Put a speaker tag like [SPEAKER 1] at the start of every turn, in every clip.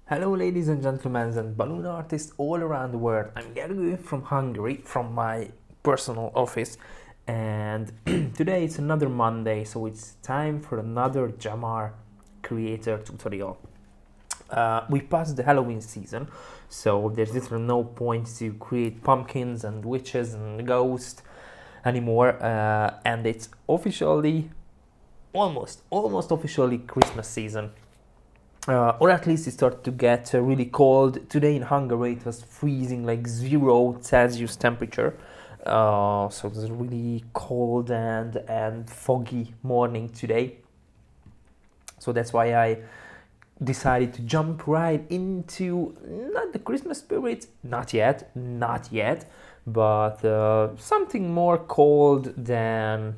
[SPEAKER 1] Hello ladies and gentlemen and balloon artists all around the world. I'm Gergő from Hungary, from my personal office, and today it's another Monday, so it's time for another Gemar Creator tutorial. We passed the Halloween season, so there's literally no point to create pumpkins and witches and ghosts anymore, and it's officially, almost officially Christmas season. Or at least it started to get really cold. Today in Hungary it was freezing, like 0 Celsius temperature. So it was a really cold and foggy morning today. So that's why I decided to jump right into not the Christmas spirit, not yet, but something more cold than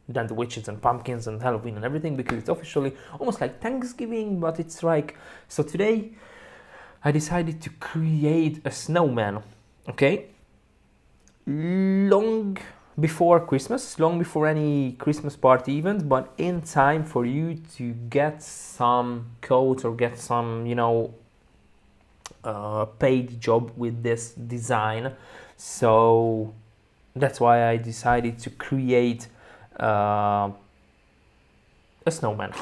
[SPEAKER 1] the witches and pumpkins and Halloween and everything, because it's officially almost like Thanksgiving, but it's like, so today I decided to create a snowman, okay? Long before Christmas, long before any Christmas party event, but in time for you to get some code or get some, paid job with this design. So that's why I decided to create a snowman.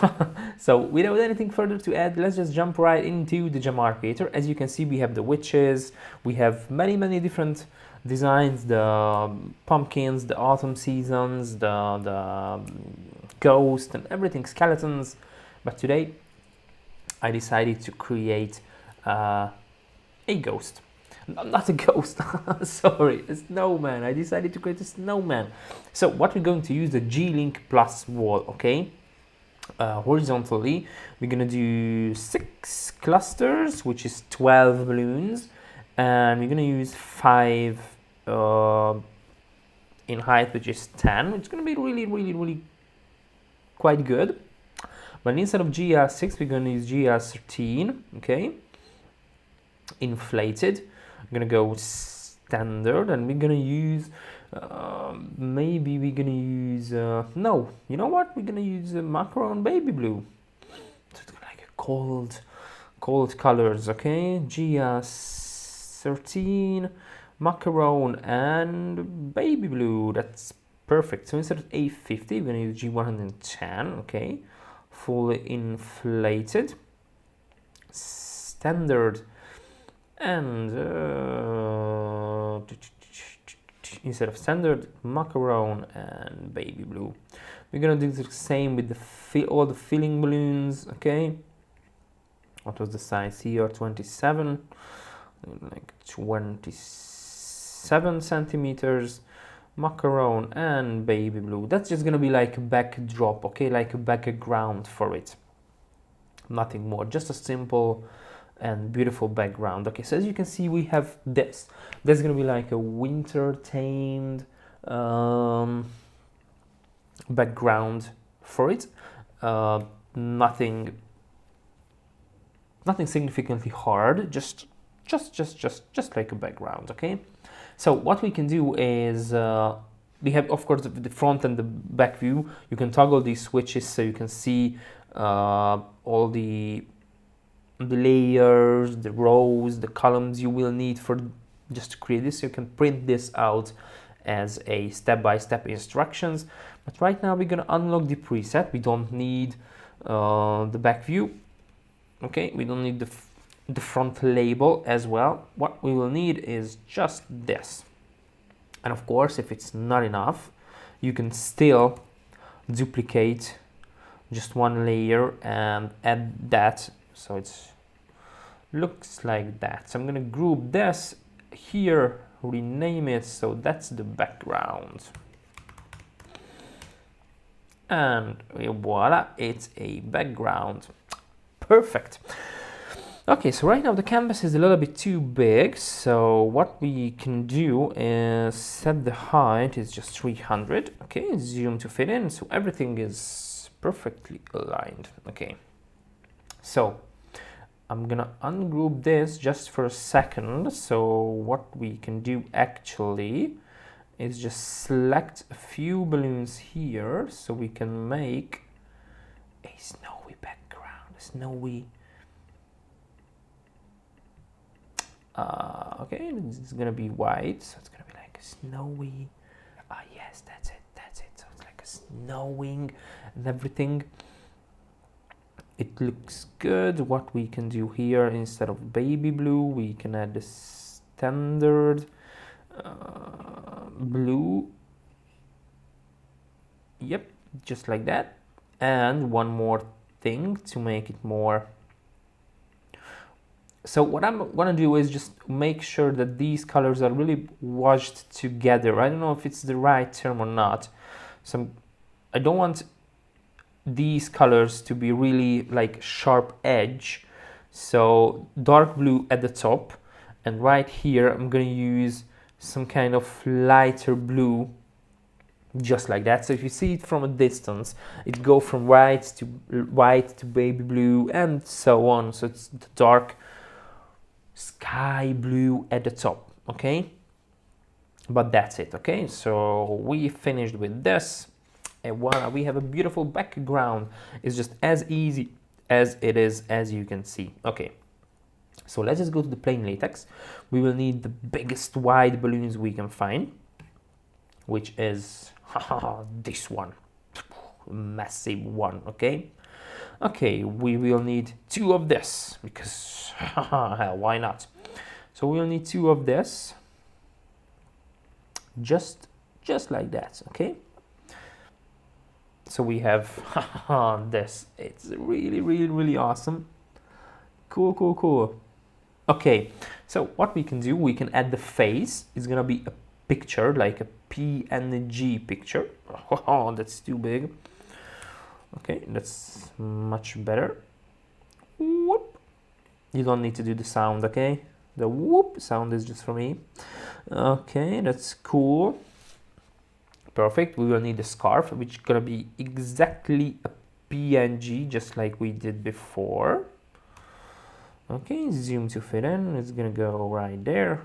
[SPEAKER 1] So without anything further to add, let's just jump right into the Gemar Creator. As you can see, we have the witches, we have many different designs, the pumpkins, the autumn seasons, the ghosts and everything, skeletons. But today I decided to create a ghost. Not a ghost, sorry, a snowman. I decided to create a snowman. So what we're going to use the G-Link Plus wall, okay? Horizontally, we're gonna do 6 clusters, which is 12 balloons, and we're gonna use 5 in height, which is 10. It's gonna be really quite good. But instead of GR6, we're gonna use GR13, okay? Inflated. I'm gonna go standard, and we're gonna use maybe we're gonna use no, you know what, we're gonna use macaron baby blue. So it's like a cold colors, okay? GS13, macaron and baby blue. That's perfect. So instead of A50, we're gonna use G110, okay? Fully inflated, standard, and instead of standard, macaron and baby blue. We're gonna do the same with all the filling balloons, okay? What was the size here? 27, like 27 centimeters, macaron and baby blue. That's just gonna be like a backdrop, okay? Like a background for it. Nothing more, just a simple and beautiful background. Okay, so as you can see, we have this. There's gonna be like a winter themed background for it. Nothing significantly hard. Just like a background. Okay. So what we can do is we have, of course, the front and the back view. You can toggle these switches so you can see all the layers, the rows, the columns you will need for just to create this. You can print this out as a step-by-step instructions. But right now we're gonna unlock the preset. We don't need the back view. Okay, we don't need the front label as well. What we will need is just this. And of course, if it's not enough, you can still duplicate just one layer and add that. So it's looks like that. So I'm gonna group this here, rename it, so that's the background. And voila, it's a background. Perfect. Okay, so right now the canvas is a little bit too big, so what we can do is set the height is just 300. Okay, zoom to fit in, so everything is perfectly aligned. Okay, so I'm gonna ungroup this just for a second. So what we can do actually is just select a few balloons here so we can make a snowy background, snowy. Okay, it's gonna be white, so it's gonna be like a snowy. Yes, that's it. So it's like a snowing and everything. It looks good. What we can do here, instead of baby blue, we can add the standard blue. Yep, just like that. And one more thing to make it more. So what I'm gonna do is just make sure that these colors are really washed together. I don't know if it's the right term or not. So I don't want these colors to be really like sharp edge. So dark blue at the top, and right here I'm gonna use some kind of lighter blue, just like that. So if you see it from a distance, it go from white to baby blue and so on. So it's the dark sky blue at the top, okay? But that's it, okay? So we finished with this, and voila, we have a beautiful background. It's just as easy as it is, as you can see. Okay, so let's just go to the plain latex. We will need the biggest wide balloons we can find, which is this one, massive one, okay? Okay, we will need 2 of this, because hell, why not? So we'll need 2 of this, just like that, okay? So we have this. It's really awesome. Cool. Okay, so what we can do, we can add the face. It's gonna be a picture, like a PNG picture. Oh, that's too big. Okay, that's much better. Whoop. You don't need to do the sound, okay? The whoop sound is just for me. Okay, that's cool. Perfect. We will need a scarf, which is gonna be exactly a PNG, just like we did before. Okay, zoom to fit in. It's gonna go right there.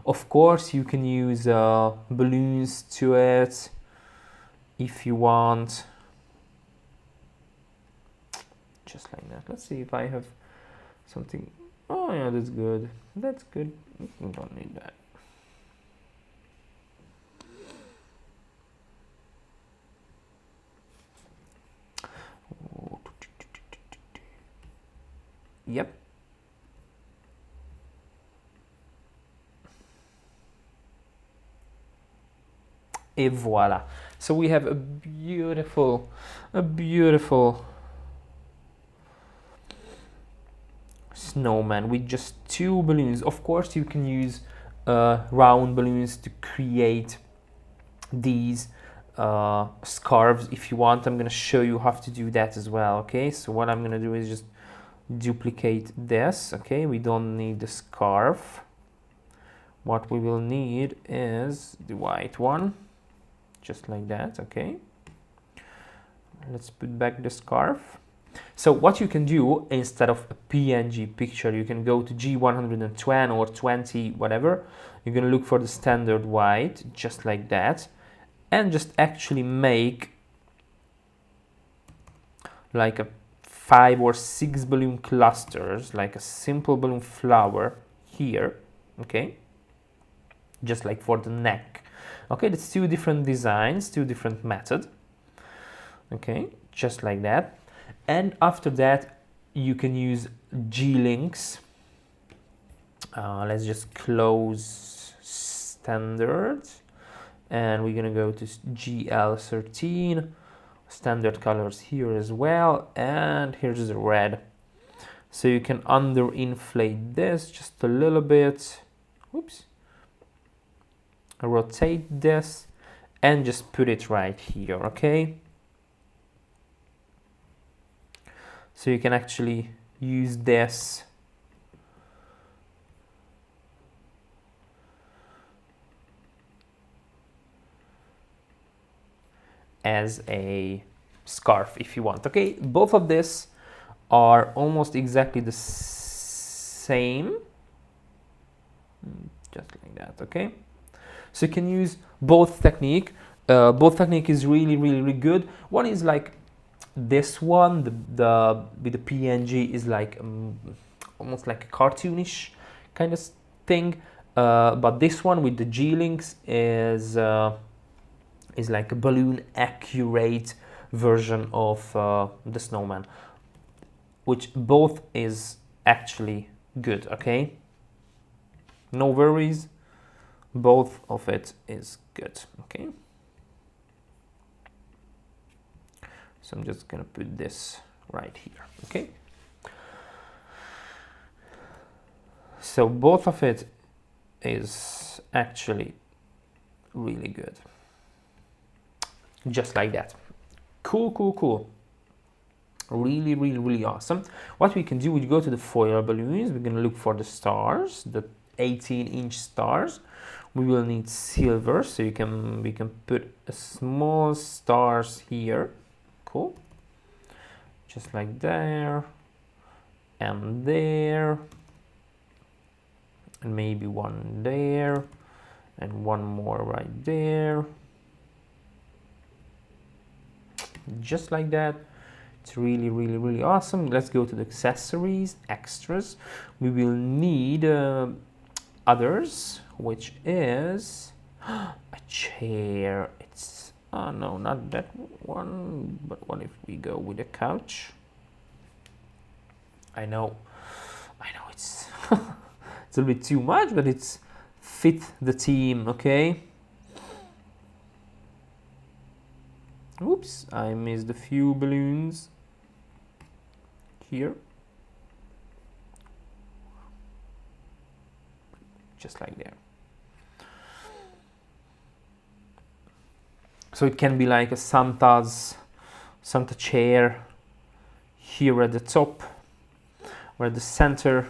[SPEAKER 1] Of course, you can use balloons to it if you want. Just like that. Let's see if I have something. Oh yeah, that's good. That's good. We don't need that. Yep. Et voila. So we have a beautiful snowman with just 2 balloons. Of course, you can use round balloons to create these scarves if you want. I'm gonna show you how to do that as well. Okay, so what I'm gonna do is just duplicate this. Okay, we don't need the scarf. What we will need is the white one, just like that. Okay, let's put back the scarf. So what you can do, instead of a PNG picture, you can go to G120 or 20, whatever. You're gonna look for the standard white, just like that, and just actually make like a 5 or 6 balloon clusters, like a simple balloon flower here, okay? Just like for the neck. Okay, that's 2 different designs, 2 different methods. Okay, just like that. And after that, you can use G-links. Let's just close standard. And we're gonna go to GL13. Standard colors here as well, and here's the red. So you can underinflate this just a little bit. Oops. Rotate this and just put it right here, okay? So you can actually use this as a scarf if you want. Okay, both of this are almost exactly the same, just like that. Okay, so you can use both technique. Both technique is really good. One is like This one, the with the PNG, is like almost like a cartoonish kind of thing, but this one with the G-links is like a balloon accurate version of the snowman, which both is actually good. Okay, no worries, both of it is good. Okay, so I'm just gonna put this right here. Okay, so both of it is actually really good, just like that. Cool, cool, cool. Really, really, really awesome. What we can do, we go to the foil balloons. We're gonna look for the stars, the 18-inch stars. We will need silver, so we can put a small stars here. Cool. Just like there, and there, and maybe one there, and one more right there. Just like that. It's really, really, really awesome. Let's go to the accessories, extras. We will need others, which is a chair. It's, oh no, not that one, but what if we go with a couch? I know it's it's a little bit too much, but it's fit the theme. Okay. Oops, I missed a few balloons here. Just like there. So it can be like a Santa chair here at the top or at the center.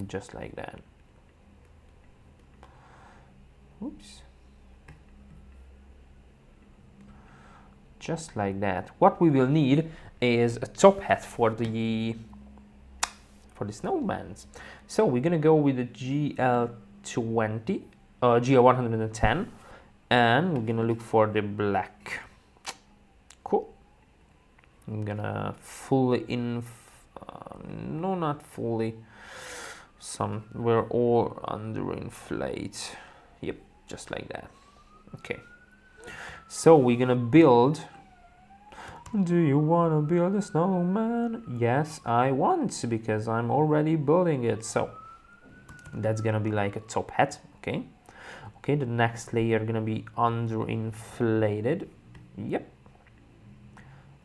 [SPEAKER 1] Just like that. Oops. Just like that. What we will need is a top hat for the snowmans. So we're gonna go with the GL110, and we're gonna look for the black. Cool. I'm gonna fully no, not fully. We're all under inflate. Yep, just like that. Okay. So we're gonna build. Do you want to build a snowman? Yes, I want, because I'm already building it. So that's gonna be like a top hat. Okay. Okay, the next layer gonna be underinflated. Yep.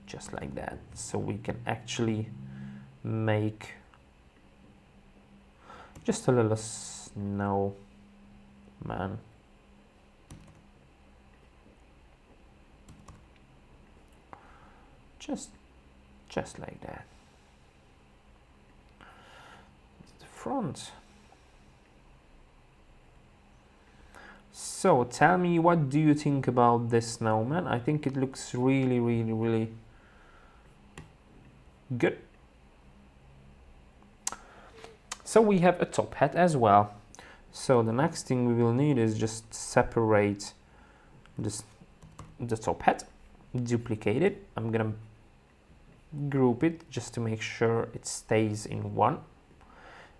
[SPEAKER 1] Just like that. So we can actually make just a little snowman. Just like that. The front. So tell me, what do you think about this snowman? I think it looks really, really, really good. So we have a top hat as well. So the next thing we will need is just separate the top hat, duplicate it. I'm gonna group it just to make sure it stays in one,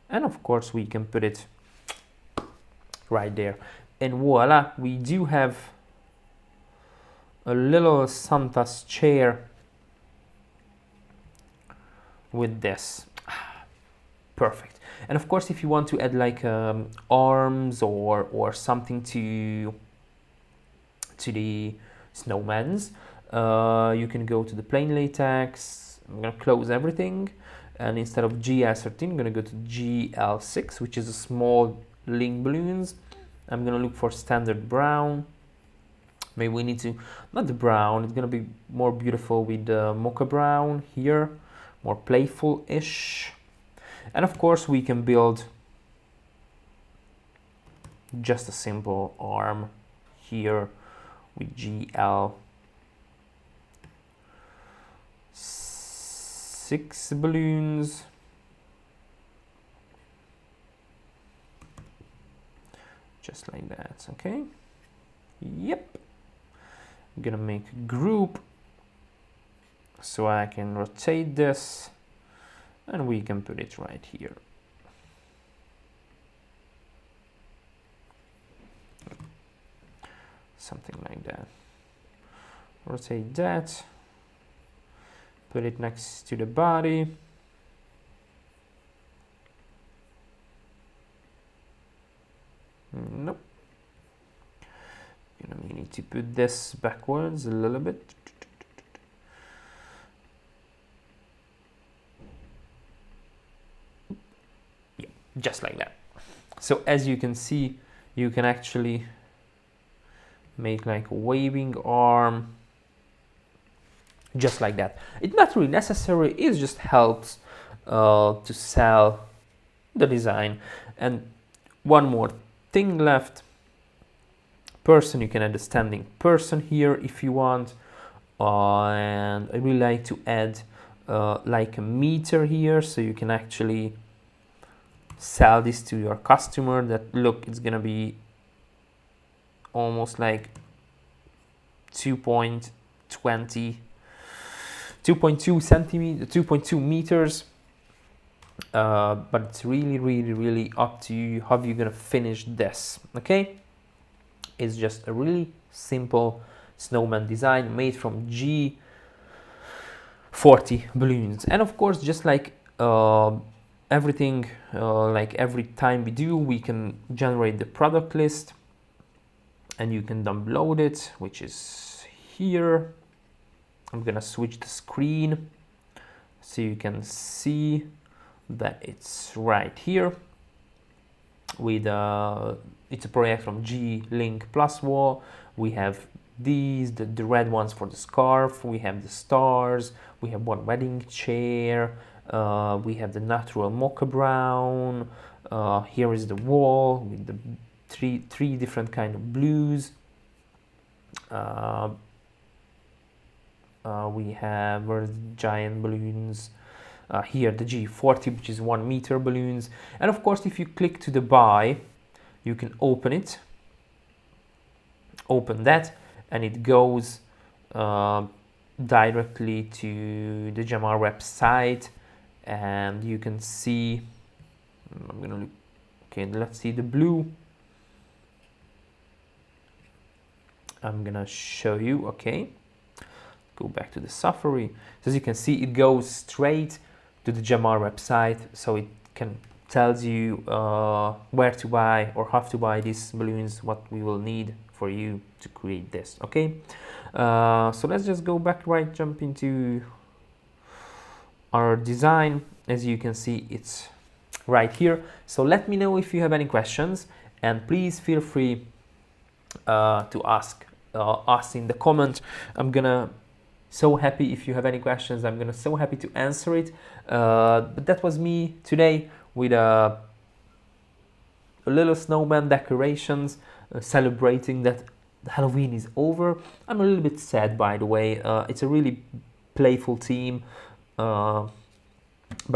[SPEAKER 1] and of course we can put it right there, and voila, we do have a little Santa's chair with this. Perfect. And of course, if you want to add like arms or something to the snowmans, you can go to the plain latex. I'm gonna close everything, and instead of GL13, I'm gonna go to GL6, which is a small link balloons. I'm gonna look for standard brown. Maybe we need to, not the brown, it's gonna be more beautiful with the mocha brown here, more playful-ish. And of course we can build just a simple arm here with GL6 balloons. Just like that, okay? Yep. I'm gonna make a group So I can rotate this and we can put it right here. Something like that. Rotate that. Put it next to the body. Nope. We need to put this backwards a little bit. Yeah, just like that. So as you can see, you can actually make like a waving arm, just like that. It's not really necessary, it just helps to sell the design. And one more thing left. Person, you can add a standing person here if you want, and I really like to add like a meter here, so you can actually sell this to your customer that look, it's gonna be almost like 2.2 centimeters, 2.2 meters, but it's really up to you how you're gonna finish this. Okay, it's just a really simple snowman design made from G40 balloons. And of course, just like everything, like every time we do, we can generate the product list and you can download it, which is here. I'm gonna switch the screen so you can see that it's right here with it's a project from G-Link Plus Wall. We have these, the red ones for the scarf, we have the stars, we have one wedding chair, we have the natural mocha brown, here is the wall with the three different kind of blues. We have giant balloons, here the G40, which is 1 meter balloons. And of course, if you click to the buy, you can open it, open that, and it goes directly to the Gemar website, and you can see, I'm gonna look, okay, let's see the blue. I'm gonna show you, okay, go back to the Safari. So as you can see, it goes straight to the Gemar website, so it can tells you where to buy or how to buy these balloons, what we will need for you to create this. Okay, so let's just go back, jump into our design. As you can see, it's right here. So let me know if you have any questions, and please feel free to ask us in the comment. I'm gonna so happy if you have any questions. I'm gonna so happy to answer it. But that was me today with a little snowman decorations, celebrating that Halloween is over. I'm a little bit sad, by the way. It's a really playful theme, but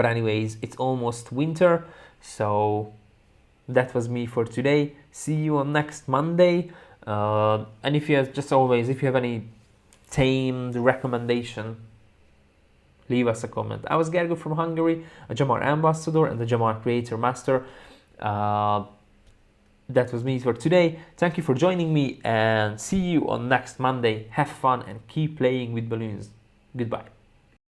[SPEAKER 1] anyways, it's almost winter. So that was me for today. See you on next Monday. And if you have, just always, if you have any themed recommendation, leave us a comment. I was Gergo from Hungary, a Gemar ambassador and the Gemar Creator master. That was me for today. Thank you for joining me, and see you on next Monday. Have fun and keep playing with balloons. Goodbye.